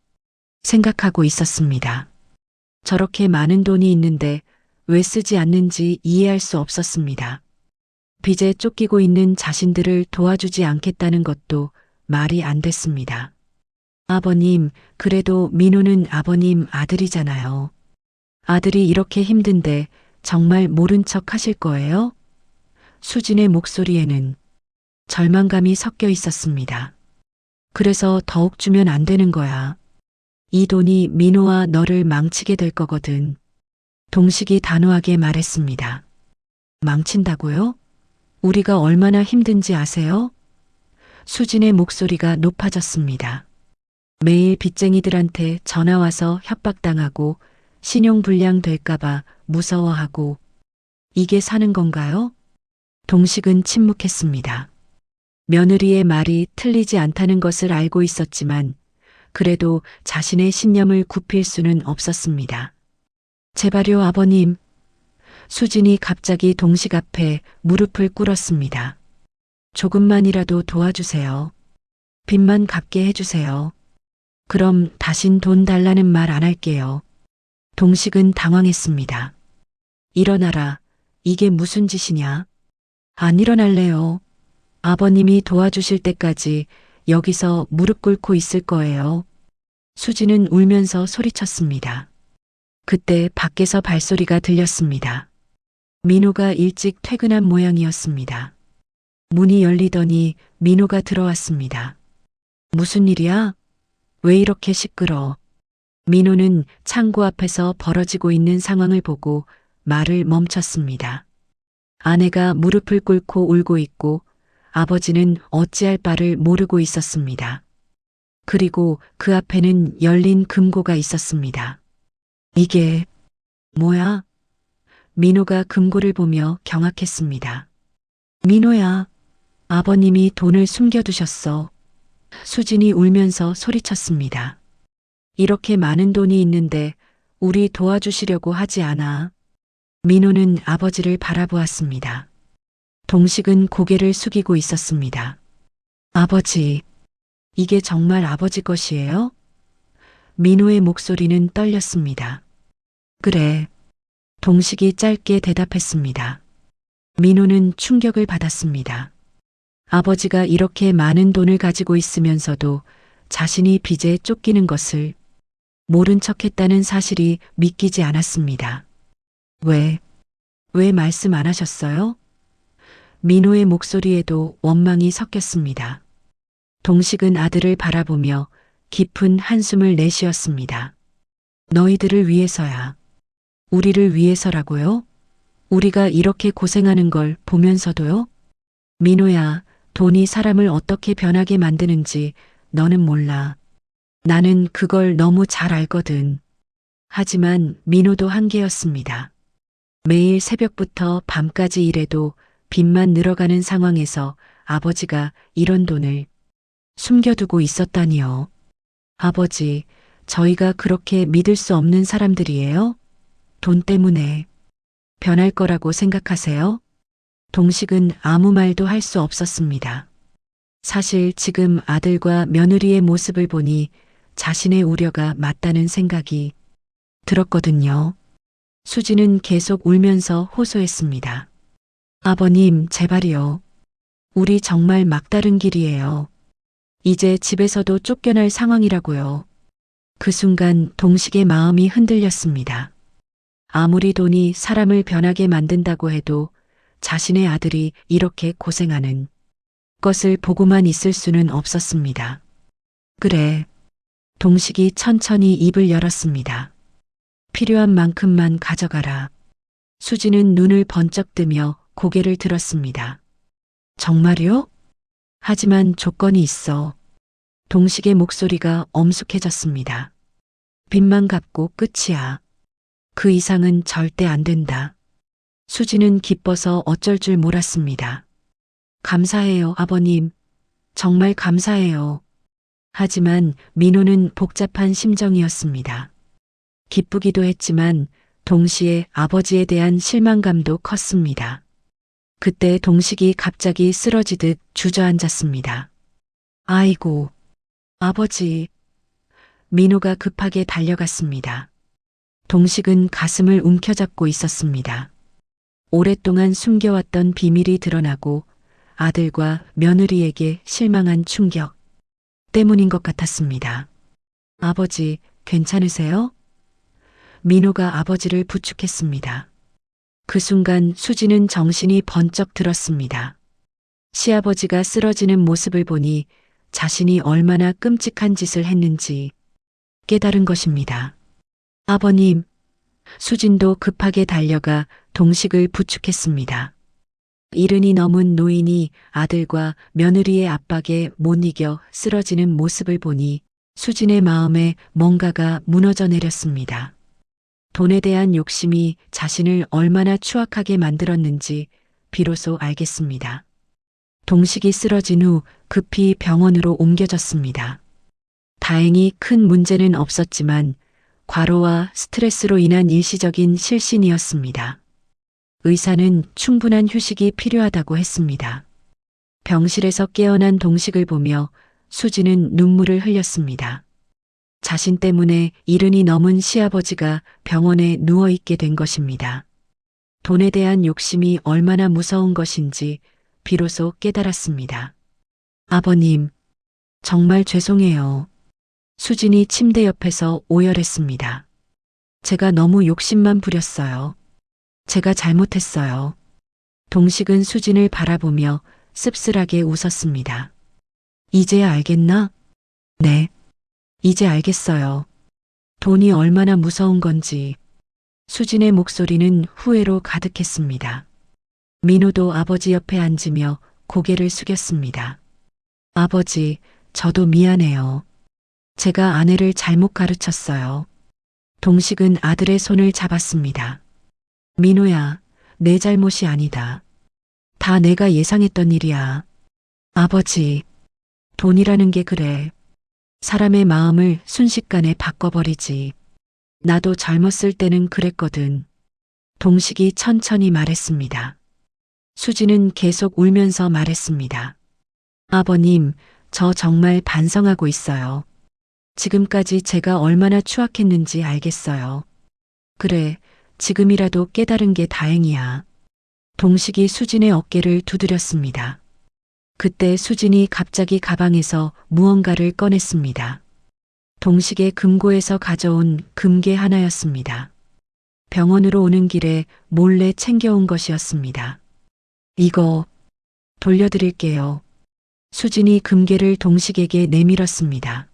생각하고 있었습니다. 저렇게 많은 돈이 있는데 왜 쓰지 않는지 이해할 수 없었습니다. 빚에 쫓기고 있는 자신들을 도와주지 않겠다는 것도 말이 안 됐습니다. 아버님, 그래도 민호는 아버님 아들이잖아요. 아들이 이렇게 힘든데 정말 모른 척 하실 거예요? 수진의 목소리에는 절망감이 섞여 있었습니다. 그래서 더욱 주면 안 되는 거야. 이 돈이 민호와 너를 망치게 될 거거든. 동식이 단호하게 말했습니다. 망친다고요? 우리가 얼마나 힘든지 아세요? 수진의 목소리가 높아졌습니다. 매일 빚쟁이들한테 전화와서 협박당하고 신용불량 될까봐 무서워하고 이게 사는 건가요? 동식은 침묵했습니다. 며느리의 말이 틀리지 않다는 것을 알고 있었지만 그래도 자신의 신념을 굽힐 수는 없었습니다. 제발요, 아버님. 수진이 갑자기 동식 앞에 무릎을 꿇었습니다. 조금만이라도 도와주세요. 빚만 갚게 해주세요. 그럼 다신 돈 달라는 말 안 할게요. 동식은 당황했습니다. 일어나라. 이게 무슨 짓이냐? 안 일어날래요. 아버님이 도와주실 때까지 여기서 무릎 꿇고 있을 거예요. 수지는 울면서 소리쳤습니다. 그때 밖에서 발소리가 들렸습니다. 민호가 일찍 퇴근한 모양이었습니다. 문이 열리더니 민호가 들어왔습니다. 무슨 일이야? 왜 이렇게 시끄러? 민호는 창고 앞에서 벌어지고 있는 상황을 보고 말을 멈췄습니다. 아내가 무릎을 꿇고 울고 있고 아버지는 어찌할 바를 모르고 있었습니다. 그리고 그 앞에는 열린 금고가 있었습니다. 이게 뭐야? 민호가 금고를 보며 경악했습니다. 민호야, 아버님이 돈을 숨겨두셨어. 수진이 울면서 소리쳤습니다. 이렇게 많은 돈이 있는데 우리 도와주시려고 하지 않아. 민호는 아버지를 바라보았습니다. 동식은 고개를 숙이고 있었습니다. 아버지, 이게 정말 아버지 것이에요? 민호의 목소리는 떨렸습니다. 그래. 동식이 짧게 대답했습니다. 민호는 충격을 받았습니다. 아버지가 이렇게 많은 돈을 가지고 있으면서도 자신이 빚에 쫓기는 것을 모른 척했다는 사실이 믿기지 않았습니다. 왜 말씀 안 하셨어요? 민호의 목소리에도 원망이 섞였습니다. 동식은 아들을 바라보며 깊은 한숨을 내쉬었습니다. 너희들을 위해서야. 우리를 위해서라고요? 우리가 이렇게 고생하는 걸 보면서도요? 민호야, 돈이 사람을 어떻게 변하게 만드는지 너는 몰라. 나는 그걸 너무 잘 알거든. 하지만 민호도 한계였습니다. 매일 새벽부터 밤까지 일해도 빚만 늘어가는 상황에서 아버지가 이런 돈을 숨겨두고 있었다니요. 아버지, 저희가 그렇게 믿을 수 없는 사람들이에요? 돈 때문에 변할 거라고 생각하세요? 동식은 아무 말도 할 수 없었습니다. 사실 지금 아들과 며느리의 모습을 보니 자신의 우려가 맞다는 생각이 들었거든요. 수지는 계속 울면서 호소했습니다. 아버님, 제발이요. 우리 정말 막다른 길이에요. 이제 집에서도 쫓겨날 상황이라고요. 그 순간 동식의 마음이 흔들렸습니다. 아무리 돈이 사람을 변하게 만든다고 해도 자신의 아들이 이렇게 고생하는 것을 보고만 있을 수는 없었습니다. 그래. 동식이 천천히 입을 열었습니다. 필요한 만큼만 가져가라. 수지는 눈을 번쩍 뜨며 고개를 들었습니다. 정말요? 하지만 조건이 있어. 동식의 목소리가 엄숙해졌습니다. 빚만 갚고 끝이야. 그 이상은 절대 안 된다. 수지는 기뻐서 어쩔 줄 몰랐습니다. 감사해요, 아버님. 정말 감사해요. 하지만 민호는 복잡한 심정이었습니다. 기쁘기도 했지만 동시에 아버지에 대한 실망감도 컸습니다. 그때 동식이 갑자기 쓰러지듯 주저앉았습니다. 아이고, 아버지. 민호가 급하게 달려갔습니다. 동식은 가슴을 움켜잡고 있었습니다. 오랫동안 숨겨왔던 비밀이 드러나고 아들과 며느리에게 실망한 충격 때문인 것 같았습니다. 아버지, 괜찮으세요? 민호가 아버지를 부축했습니다. 그 순간 수지는 정신이 번쩍 들었습니다. 시아버지가 쓰러지는 모습을 보니 자신이 얼마나 끔찍한 짓을 했는지 깨달은 것입니다. 아버님, 수진도 급하게 달려가 동식을 부축했습니다. 이른이 넘은 노인이 아들과 며느리의 압박에 못 이겨 쓰러지는 모습을 보니 수진의 마음에 뭔가가 무너져 내렸습니다. 돈에 대한 욕심이 자신을 얼마나 추악하게 만들었는지 비로소 알겠습니다. 동식이 쓰러진 후 급히 병원으로 옮겨졌습니다. 다행히 큰 문제는 없었지만 과로와 스트레스로 인한 일시적인 실신이었습니다. 의사는 충분한 휴식이 필요하다고 했습니다. 병실에서 깨어난 동식을 보며 수지는 눈물을 흘렸습니다. 자신 때문에 이른이 넘은 시아버지가 병원에 누워있게 된 것입니다. 돈에 대한 욕심이 얼마나 무서운 것인지 비로소 깨달았습니다. 아버님, 정말 죄송해요. 수진이 침대 옆에서 오열했습니다. 제가 너무 욕심만 부렸어요. 제가 잘못했어요. 동식은 수진을 바라보며 씁쓸하게 웃었습니다. 이제야 알겠나? 네. 이제 알겠어요. 돈이 얼마나 무서운 건지. 수진의 목소리는 후회로 가득했습니다. 민호도 아버지 옆에 앉으며 고개를 숙였습니다. 아버지, 저도 미안해요. 제가 아내를 잘못 가르쳤어요. 동식은 아들의 손을 잡았습니다. 민호야, 내 잘못이 아니다. 다 내가 예상했던 일이야. 아버지, 돈이라는 게 그래. 사람의 마음을 순식간에 바꿔버리지. 나도 젊었을 때는 그랬거든. 동식이 천천히 말했습니다. 수지는 계속 울면서 말했습니다. 아버님, 저 정말 반성하고 있어요. 지금까지 제가 얼마나 추악했는지 알겠어요. 그래, 지금이라도 깨달은 게 다행이야. 동식이 수진의 어깨를 두드렸습니다. 그때 수진이 갑자기 가방에서 무언가를 꺼냈습니다. 동식의 금고에서 가져온 금괴 하나였습니다. 병원으로 오는 길에 몰래 챙겨온 것이었습니다. 이거 돌려드릴게요. 수진이 금괴를 동식에게 내밀었습니다.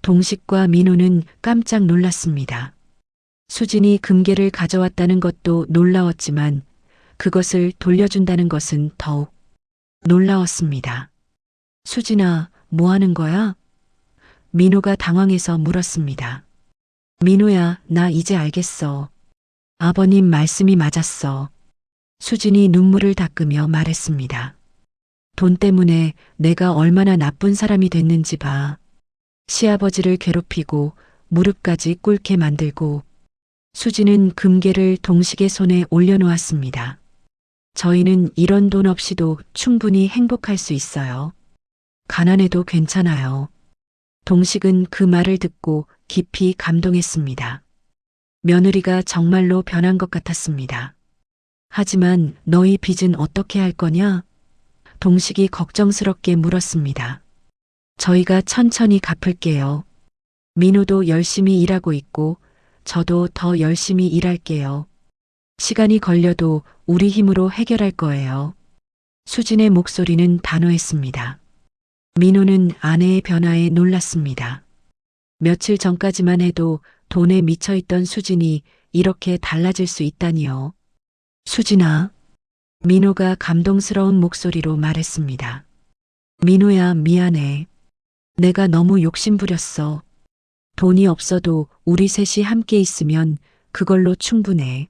동식과 민호는 깜짝 놀랐습니다. 수진이 금괴를 가져왔다는 것도 놀라웠지만 그것을 돌려준다는 것은 더욱 놀라웠습니다. 수진아, 뭐 하는 거야? 민호가 당황해서 물었습니다. 민호야, 나 이제 알겠어. 아버님 말씀이 맞았어. 수진이 눈물을 닦으며 말했습니다. 돈 때문에 내가 얼마나 나쁜 사람이 됐는지 봐. 시아버지를 괴롭히고 무릎까지 꿇게 만들고. 수진은 금괴를 동식의 손에 올려놓았습니다. 저희는 이런 돈 없이도 충분히 행복할 수 있어요. 가난해도 괜찮아요. 동식은 그 말을 듣고 깊이 감동했습니다. 며느리가 정말로 변한 것 같았습니다. 하지만 너희 빚은 어떻게 할 거냐? 동식이 걱정스럽게 물었습니다. 저희가 천천히 갚을게요. 민호도 열심히 일하고 있고 저도 더 열심히 일할게요. 시간이 걸려도 우리 힘으로 해결할 거예요. 수진의 목소리는 단호했습니다. 민호는 아내의 변화에 놀랐습니다. 며칠 전까지만 해도 돈에 미쳐있던 수진이 이렇게 달라질 수 있다니요. 수진아, 민호가 감동스러운 목소리로 말했습니다. 민호야, 미안해. 내가 너무 욕심부렸어. 돈이 없어도 우리 셋이 함께 있으면 그걸로 충분해.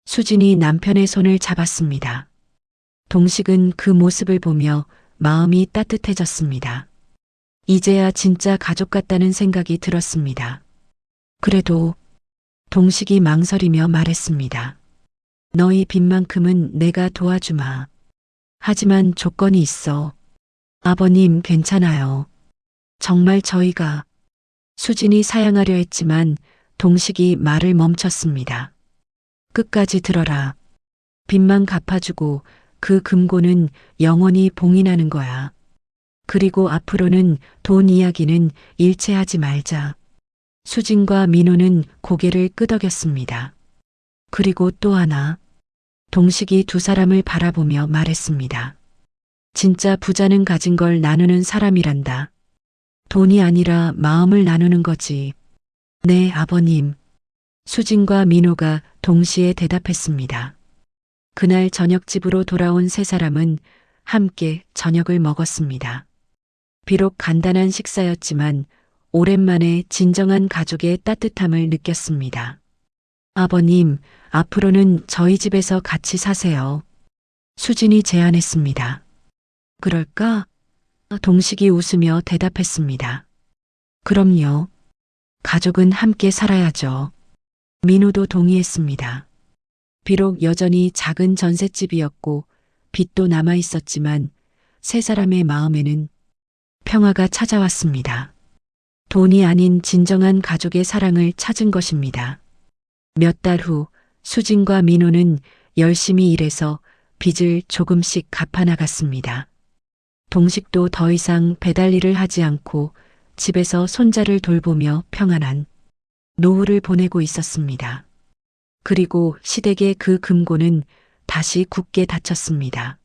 수진이 남편의 손을 잡았습니다. 동식은 그 모습을 보며 마음이 따뜻해졌습니다. 이제야 진짜 가족 같다는 생각이 들었습니다. 그래도 동식이 망설이며 말했습니다. 너희 빚만큼은 내가 도와주마. 하지만 조건이 있어. 아버님 괜찮아요. 정말 저희가. 수진이 사양하려 했지만 동식이 말을 멈췄습니다. 끝까지 들어라. 빚만 갚아주고 그 금고는 영원히 봉인하는 거야. 그리고 앞으로는 돈 이야기는 일체하지 말자. 수진과 민호는 고개를 끄덕였습니다. 그리고 또 하나. 동식이 두 사람을 바라보며 말했습니다. 진짜 부자는 가진 걸 나누는 사람이란다. 돈이 아니라 마음을 나누는 거지. 네, 아버님. 수진과 민호가 동시에 대답했습니다. 그날 저녁 집으로 돌아온 세 사람은 함께 저녁을 먹었습니다. 비록 간단한 식사였지만 오랜만에 진정한 가족의 따뜻함을 느꼈습니다. 아버님, 앞으로는 저희 집에서 같이 사세요. 수진이 제안했습니다. 그럴까? 동식이 웃으며 대답했습니다. 그럼요. 가족은 함께 살아야죠. 민호도 동의했습니다. 비록 여전히 작은 전셋집이었고 빚도 남아 있었지만 세 사람의 마음에는 평화가 찾아왔습니다. 돈이 아닌 진정한 가족의 사랑을 찾은 것입니다. 몇 달 후 수진과 민호는 열심히 일해서 빚을 조금씩 갚아나갔습니다. 동식도 더 이상 배달 일을 하지 않고 집에서 손자를 돌보며 평안한 노후를 보내고 있었습니다. 그리고 시댁의 그 금고는 다시 굳게 닫혔습니다.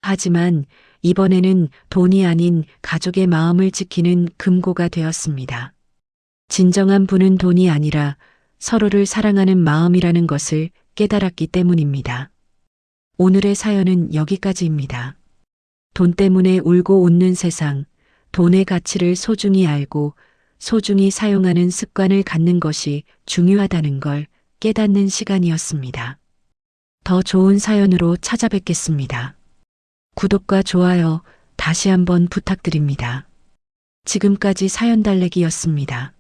하지만 이번에는 돈이 아닌 가족의 마음을 지키는 금고가 되었습니다. 진정한 부는 돈이 아니라 서로를 사랑하는 마음이라는 것을 깨달았기 때문입니다. 오늘의 사연은 여기까지입니다. 돈 때문에 울고 웃는 세상, 돈의 가치를 소중히 알고 소중히 사용하는 습관을 갖는 것이 중요하다는 걸 깨닫는 시간이었습니다. 더 좋은 사연으로 찾아뵙겠습니다. 구독과 좋아요 다시 한번 부탁드립니다. 지금까지 사연 달래기였습니다.